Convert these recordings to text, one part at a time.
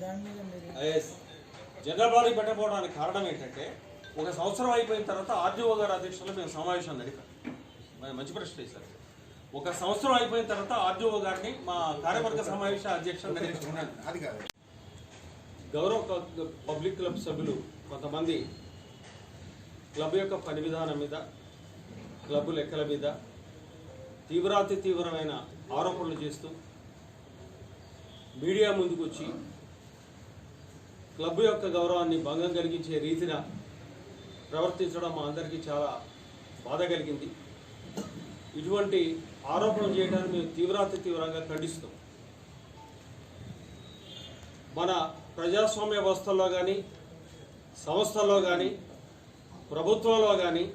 General body పెట్టకపోవడానికి కారణం ఏంటంటే ఒక సంవత్సరం అయిపోయిన తర్వాత ఆర్డీఓ గారి అధ్యక్షతలో మేము సమావేశం నడిపాం. మంచి ప్రశ్న వేశారు. ఒక సంవత్సరం అయిపోయిన తర్వాత ఆర్డీఓ గారిని మా కార్యవర్గ సమావేశ అధ్యక్షులు గౌరవ పబ్లిక్ క్లబ్ సభ్యులు కొంతమంది క్లబ్ యొక్క పని విధానం మీద, క్లబ్ లెక్కల మీద తీవ్రాతి తీవ్రమైన ఆరోపణలు చేస్తూ మీడియా ముందుకు వచ్చి క్లబ్ యొక్క గౌరవాన్ని భంగం కలిగించే రీతిన ప్రవర్తించడం మా అందరికీ చాలా బాధ కలిగింది. ఇటువంటి ఆరోపణలు చేయడాన్ని మేము తీవ్రాతి తీవ్రంగా ఖండిస్తాం. మన ప్రజాస్వామ్య వ్యవస్థల్లో కానీ, సంస్థల్లో కానీ, ప్రభుత్వంలో కానీ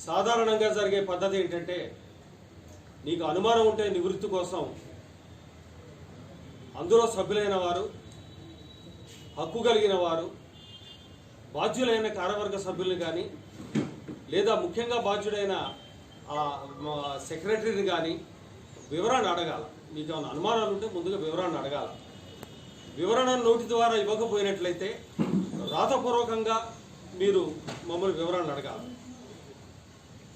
సాధారణంగా జరిగే పద్ధతి ఏంటంటే, నీకు అనుమానం ఉంటే నివృత్తి కోసం అందులో సభ్యులైన వారు, హక్కు కలిగిన వారు, బాధ్యులైన కార్యవర్గ సభ్యుల్ని కానీ లేదా ముఖ్యంగా బాధ్యుడైన సెక్రటరీని కానీ వివరణ అడగాల. మీకు ఏమైనా అనుమానాలు ఉంటే ముందుగా వివరణ అడగాల. వివరణ నోటి ద్వారా ఇవ్వకపోయినట్లయితే రాతపూర్వకంగా మీరు మమ్మల్ని వివరణ అడగాల.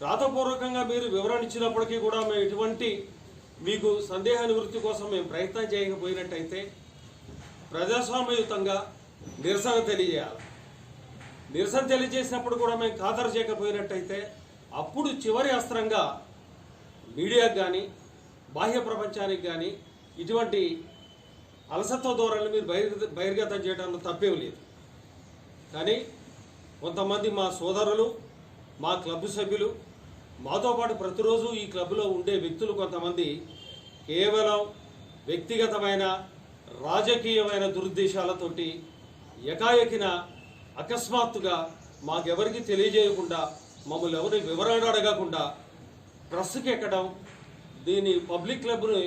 రాతపూర్వకంగా మీరు వివరణ ఇచ్చినప్పటికీ కూడా మేము ఎటువంటి మీకు సందేహ నివృత్తి కోసం మేము ప్రయత్నం చేయకపోయినట్టయితే ప్రజాస్వామ్యయుతంగా నిరసన తెలియజేయాలి. నిరసన తెలియజేసినప్పుడు కూడా మేము ఖాతరు చేయకపోయినట్టయితే అప్పుడు చివరి అస్త్రంగా మీడియాకు కానీ, బాహ్య ప్రపంచానికి కానీ ఇటువంటి అలసత్వ ధోరణిని మీరు బహిర్గతం చేయడంలో తప్పేం లేదు. కానీ కొంతమంది మా సోదరులు, మా క్లబ్ సభ్యులు, మాతో పాటు ప్రతిరోజు ఈ క్లబ్లో ఉండే వ్యక్తులు కొంతమంది కేవలం వ్యక్తిగతమైన రాజకీయమైన దురుద్దేశాలతోటి ఏకాఏకిన అకస్మాత్తుగా మాకెవరికి తెలియజేయకుండా, మమ్మల్ని ఎవరిని వివరణ అడగకుండా ప్రెస్కి ఎక్కడం, దీన్ని పబ్లిక్ క్లబ్ని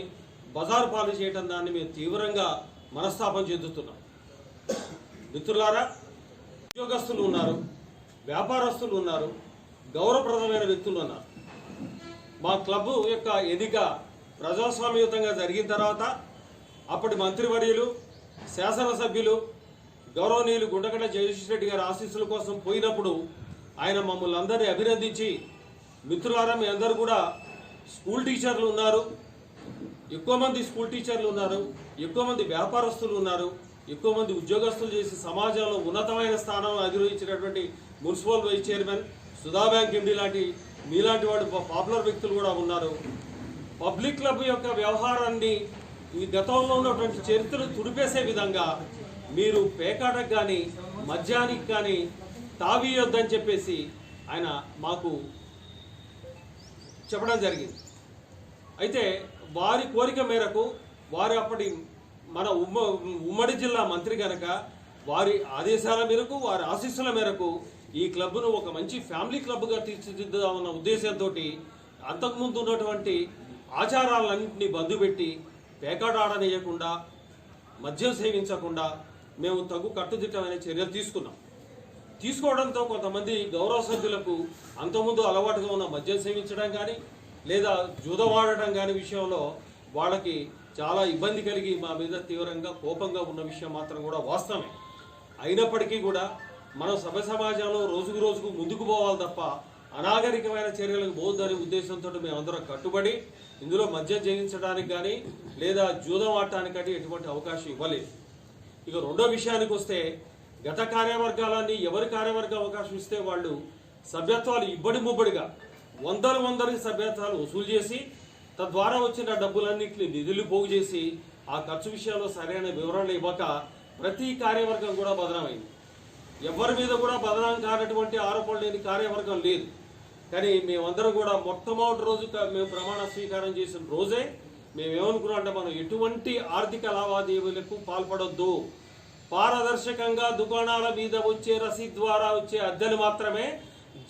బజారు పాలు చేయడం, దాన్ని మేము తీవ్రంగా మనస్తాపం చెందుతున్నాం. మిత్రులారా, ఉద్యోగస్తులు ఉన్నారు, వ్యాపారస్తులు ఉన్నారు, గౌరవప్రదమైన వ్యక్తులు ఉన్నారు. మా క్లబ్ యొక్క ఎన్నిక ప్రజాస్వామ్యయుతంగా జరిగిన తర్వాత అప్పటి మంత్రివర్యులు, శాసనసభ్యులు గౌరవనీయులు గుండగడ్డ జగదీష్ రెడ్డి గారి ఆశీస్సుల కోసం పోయినప్పుడు ఆయన మమ్మల్ని అందరినీ అభినందించి, మిత్రులారా మీ అందరూ కూడా స్కూల్ టీచర్లు ఉన్నారు, ఎక్కువ మంది స్కూల్ టీచర్లు ఉన్నారు, ఎక్కువ మంది వ్యాపారస్తులు ఉన్నారు, ఎక్కువ మంది ఉద్యోగస్తులు చేసి సమాజంలో ఉన్నతమైన స్థానం అధిరోహించినటువంటి municipal vice chairman, Sudha bank MD లాంటి మీలాంటి వాడు పాపులర్ వ్యక్తులు కూడా ఉన్నారు. పబ్లిక్ క్లబ్ యొక్క వ్యవహారాన్ని ఈ గతంలో ఉన్నటువంటి చరిత్రను తుడిపేసే విధంగా మీరు పేకాటకు కానీ, మద్యానికి కానీ తావీయొద్దని చెప్పేసి ఆయన మాకు చెప్పడం జరిగింది. అయితే వారి కోరిక మేరకు, వారి అప్పటి మన ఉమ్మడి జిల్లా మంత్రి కనుక వారి ఆదేశాల మేరకు, వారి ఆశీస్సుల మేరకు ఈ క్లబ్ను ఒక మంచి ఫ్యామిలీ క్లబ్గా తీర్చిదిద్దామన్న ఉద్దేశంతో అంతకుముందు ఉన్నటువంటి ఆచారాలన్నింటినీ బంధుపెట్టి పేకాట ఆడనీయకుండా, మద్యం సేవించకుండా మేము తగు కట్టుదిట్టమైన చర్యలు తీసుకోవడంతో కొంతమంది గౌరవ సభ్యులకు అంతకుముందు అలవాటుగా ఉన్న మద్యం సేవించడం కానీ లేదా జూదం ఆడటం కానీ విషయంలో వాళ్ళకి చాలా ఇబ్బంది కలిగి మా మీద తీవ్రంగా కోపంగా ఉన్న విషయం మాత్రం కూడా వాస్తవమే. అయినప్పటికీ కూడా మనం సమాజంలో రోజుకు రోజుకు ముందుకు పోవాలి తప్ప అనాగరికమైన చర్యలకు పోవద్దనే ఉద్దేశంతో మేమందరం కట్టుబడి ఇందులో మద్యం చేయించడానికి కానీ లేదా జూదం ఆడటానికి కానీ ఎటువంటి అవకాశం ఇవ్వలేదు. ఇక రెండో విషయానికి వస్తే, గత కార్యవర్గాలన్నీ ఎవరి కార్యవర్గ అవకాశం ఇస్తే వాళ్ళు సభ్యత్వాలు ఇబ్బడి ముబ్బడిగా వందలకి సభ్యత్వాలు వసూలు చేసి తద్వారా వచ్చిన డబ్బులన్నింటినీ నిధులు పోగు చేసి ఆ ఖర్చు విషయంలో సరైన వివరణ ఇవ్వక ప్రతి కార్యవర్గం కూడా బదనామైంది. ఎవరి మీద కూడా బదనాం కానటువంటి ఆరోపణలు లేని కార్యవర్గం లేదు. కానీ మేమందరం కూడా మొట్టమొదటి రోజు మేము ప్రమాణ స్వీకారం చేసిన రోజే మేమేమనుకున్నాం అంటే, మనం ఎటువంటి ఆర్థిక లావాదేవీలకు పాల్పడొద్దు, పారదర్శకంగా దుకాణాల మీద వచ్చే రసీదు ద్వారా వచ్చే అద్దెలు మాత్రమే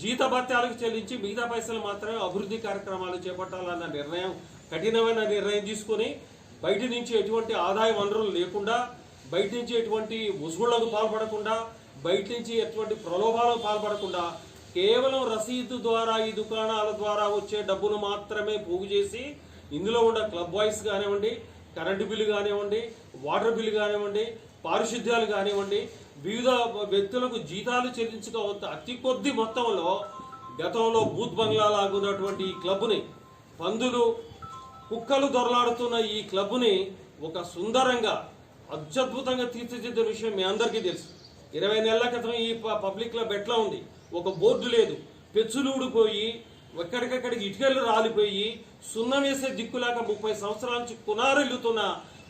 జీతభత్యాలకు చెల్లించి మిగతా పైసలు మాత్రమే అభివృద్ధి కార్యక్రమాలు చేపట్టాలన్న నిర్ణయం, కఠినమైన నిర్ణయం తీసుకుని బయట నుంచి ఎటువంటి ఆదాయ వనరులు లేకుండా, బయట నుంచి ఎటువంటి వసూళ్లకు పాల్పడకుండా, బయట నుంచి ఎటువంటి ప్రలోభాలకు పాల్పడకుండా కేవలం రసీదు ద్వారా ఈ దుకాణాల ద్వారా వచ్చే డబ్బును మాత్రమే పోగు చేసి ఇందులో ఉన్న క్లబ్ వాయిస్ కానివ్వండి, కరెంటు బిల్లు కానివ్వండి, వాటర్ బిల్లు కానివ్వండి, పారిశుద్ధ్యాలు కానివ్వండి, వివిధ వ్యక్తులకు జీతాలు చెల్లించుకోవచ్చు. అతి కొద్ది మొత్తంలో గతంలో బూత్ బంగ్లా లాగున్నటువంటి ఈ క్లబ్ని, పందులు కుక్కలు దొరలాడుతున్న ఈ క్లబ్ని ఒక సుందరంగా అత్యద్భుతంగా తీర్చిదిద్దిన విషయం మీ అందరికీ తెలుసు. 20 నెలల క్రితం ఈ పబ్లిక్ క్లబ్ ఎట్లా ఉంది? ఒక బోర్డు లేదు, పెచ్చులు ఊడిపోయి ఎక్కడికక్కడికి ఇటుకలు రాలిపోయి సున్నం వేసే దిక్కులాక 30 సంవత్సరాల నుంచి కునారెల్లుతున్న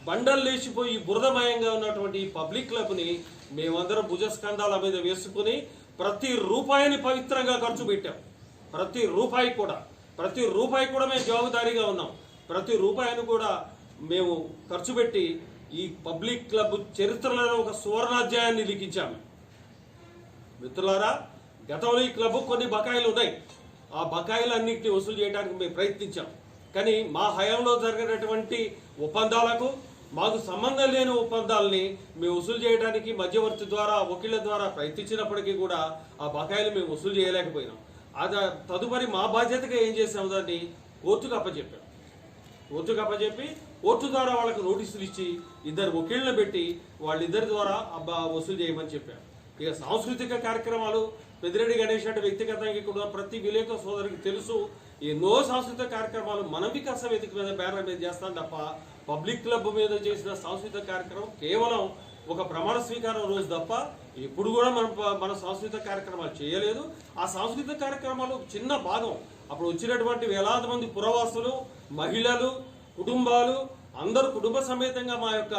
బండలు లేచిపోయి బురదమయంగా ఉన్నటువంటి ఈ పబ్లిక్ క్లబ్ని మేమందరం భుజస్కంధాల మీద వేసుకుని ప్రతి రూపాయిని పవిత్రంగా ఖర్చు పెట్టాం. ప్రతి రూపాయి కూడా మేము జవాబుదారీగా ఉన్నాం. ప్రతి రూపాయిని కూడా మేము ఖర్చు పెట్టి ఈ పబ్లిక్ క్లబ్ చరిత్రలో ఒక సువర్ణాధ్యాయాన్ని లిఖించాము. మిత్రులారా, గతంలో ఈ క్లబ్ కొన్ని బకాయిలు ఉన్నాయి. ఆ బకాయిలన్నింటినీ వసూలు చేయడానికి మేము ప్రయత్నించాం. కానీ మా హయాంలో జరిగినటువంటి ఒప్పందాలకు మాకు సంబంధం లేని ఒప్పందాలని మేము వసూలు చేయడానికి మధ్యవర్తి ద్వారా, వకీళ్ల ద్వారా ప్రయత్నించినప్పటికీ కూడా ఆ బకాయిలు మేము వసూలు చేయలేకపోయినాం. తదుపరి మా బాధ్యతగా ఏం చేసాము, దాన్ని కోర్టుకు అప్పచెప్పి కోర్టు ద్వారా వాళ్ళకు నోటీసులు ఇచ్చి 2 వకీళ్లను పెట్టి వాళ్ళిద్దరి ద్వారా వసూలు చేయమని చెప్పారు. ఇక సాంస్కృతిక కార్యక్రమాలు, పెద్దిరెడ్డి గణేష్ అంటే వ్యక్తిగతంగా కూడా ప్రతి విలేక సోదరికి తెలుసు, ఎన్నో సాంస్కృతిక కార్యక్రమాలు మన వికాస వేదిక మీద బ్యానర్ మీద చేస్తాం తప్ప పబ్లిక్ క్లబ్ మీద చేసిన సాంస్కృతిక కార్యక్రమం కేవలం ఒక ప్రమాణ స్వీకారం రోజు తప్ప ఎప్పుడు కూడా మన సాంస్కృతిక కార్యక్రమాలు చేయలేదు. ఆ సాంస్కృతిక కార్యక్రమాలు చిన్న భాగం. అప్పుడు వచ్చినటువంటి వేలాది మంది పురవాసులు, మహిళలు, కుటుంబాలు అందరూ కుటుంబ సమేతంగా మా యొక్క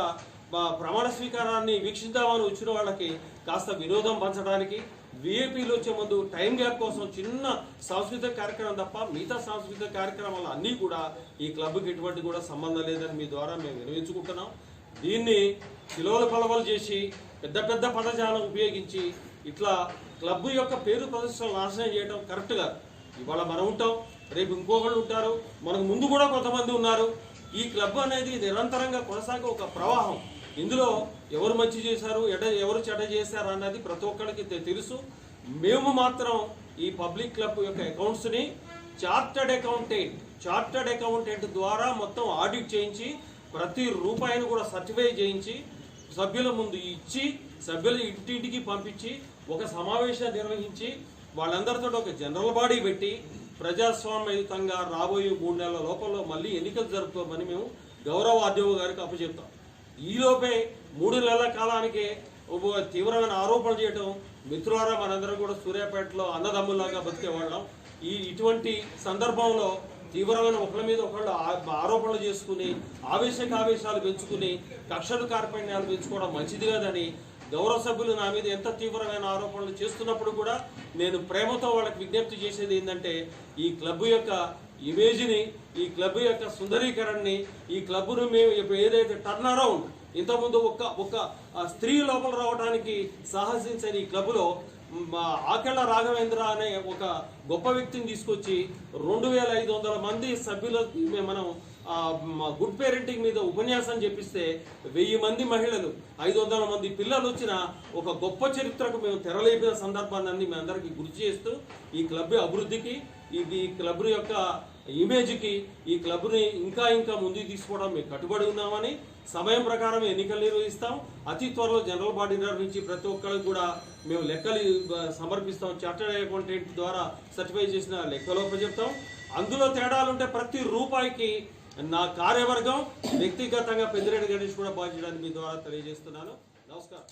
ప్రమాణ స్వీకారాన్ని వీక్షిద్దామని వచ్చిన వాళ్ళకి కాస్త వినోదం పంచడానికి, విఐపీలు వచ్చే ముందు టైం గ్యాప్ కోసం చిన్న సాంస్కృతిక కార్యక్రమం తప్ప మిగతా సాంస్కృతిక కార్యక్రమాలు అన్నీ కూడా ఈ క్లబ్కి ఎటువంటి కూడా సంబంధం లేదని మీ ద్వారా మేము వినియోగించుకుంటున్నాం. దీన్ని కిలోల కొలవలు చేసి పెద్ద పెద్ద పదజాలం ఉపయోగించి ఇట్లా క్లబ్ యొక్క పేరు ప్రదర్శనలు నాశనం చేయడం కరెక్ట్ కాదు. ఇవాళ మనం ఉంటాం, రేపు ఇంకొకళ్ళు ఉంటారు, మనకు ముందు కూడా కొంతమంది ఉన్నారు. ఈ క్లబ్ అనేది నిరంతరంగా కొనసాగే ఒక ప్రవాహం. ఇందులో ఎవరు మంచి చేశారు, ఎవరు చెడ్డ చేశారు అన్నది ప్రతి ఒక్కరికి తెలుసు. మేము మాత్రం ఈ పబ్లిక్ క్లబ్ యొక్క అకౌంట్స్ని చార్టర్డ్ అకౌంటెంట్ ద్వారా మొత్తం ఆడిట్ చేయించి ప్రతి రూపాయిని కూడా సర్టిఫై చేయించి సభ్యుల ముందు ఇచ్చి సభ్యుల ఇంటింటికి పంపించి ఒక సమావేశం నిర్వహించి వాళ్ళందరితో ఒక జనరల్ బాడీ పెట్టి ప్రజాస్వామ్యయుతంగా రాబోయే 3 నెలల లోపల మళ్ళీ ఎన్నికలు జరుపుకోమని మేము గౌరవ ఆర్డీఓ గారికి అప్పచెప్తాం. ఈలోపే 3 నెలల కాలానికే తీవ్రమైన ఆరోపణలు చేయటం, మిత్రులారా మనందరం కూడా సూర్యాపేటలో అన్నదమ్ముల్లాగా బతికేవాళ్ళం. ఇటువంటి సందర్భంలో తీవ్రమైన ఒకళ్ళ మీద ఒకళ్ళు ఆరోపణలు చేసుకుని ఆవేశాలు పెంచుకుని కక్షలు కార్పణ్యాలు పెంచుకోవడం మంచిది కాదని గౌరవ సభ్యులు నా మీద ఎంత తీవ్రమైన ఆరోపణలు చేస్తున్నప్పుడు కూడా నేను ప్రేమతో వాళ్ళకి విజ్ఞప్తి చేసేది ఏంటంటే, ఈ క్లబ్ యొక్క ఇమేజ్ని, ఈ క్లబ్ యొక్క సుందరీకరణని, ఈ క్లబ్ను మేము ఏదైతే టర్న్ అరౌండ్, ఇంతకుముందు ఒక స్త్రీ లోపల రావడానికి సాహసించని ఈ క్లబ్లో ఆకెళ్ల రాఘవేంద్ర అనే ఒక గొప్ప వ్యక్తిని తీసుకొచ్చి 2500 మంది సభ్యులకి మనం గుడ్ పేరెంటింగ్ మీద ఉపన్యాసం చెప్పిస్తే 1000 మంది మహిళలు, 500 మంది పిల్లలు వచ్చిన ఒక గొప్ప చరిత్రకు మేము తెరలేపిన సందర్భాన్ని మీ అందరికీ గుర్తు చేస్తూ ఈ క్లబ్ అభివృద్ధికి, ఈ క్లబ్ యొక్క ఇమేజ్కి, ఈ క్లబ్ని ఇంకా ముందుకు తీసుకోవడం మేము కట్టుబడి ఉన్నామని, సమయం ప్రకారం ఎన్నికలు నిర్వహిస్తాం. అతి త్వరలో జనరల్ బాడీ నిర్వహించి ప్రతి ఒక్కరికి కూడా మేము లెక్కలు సమర్పిస్తాం. చార్టర్డ్ అకౌంటెంట్ ద్వారా సర్టిఫై చేసిన లెక్కలు చెప్తాం. అందులో తేడాలుంటే ప్రతి రూపాయికి నా కార్యవర్గం వ్యక్తిగతంగా పెద్దిరెడ్డి గణేష్ కూడా బాధ్యతని మీ ద్వారా తెలియజేస్తున్నాను. నమస్కారం.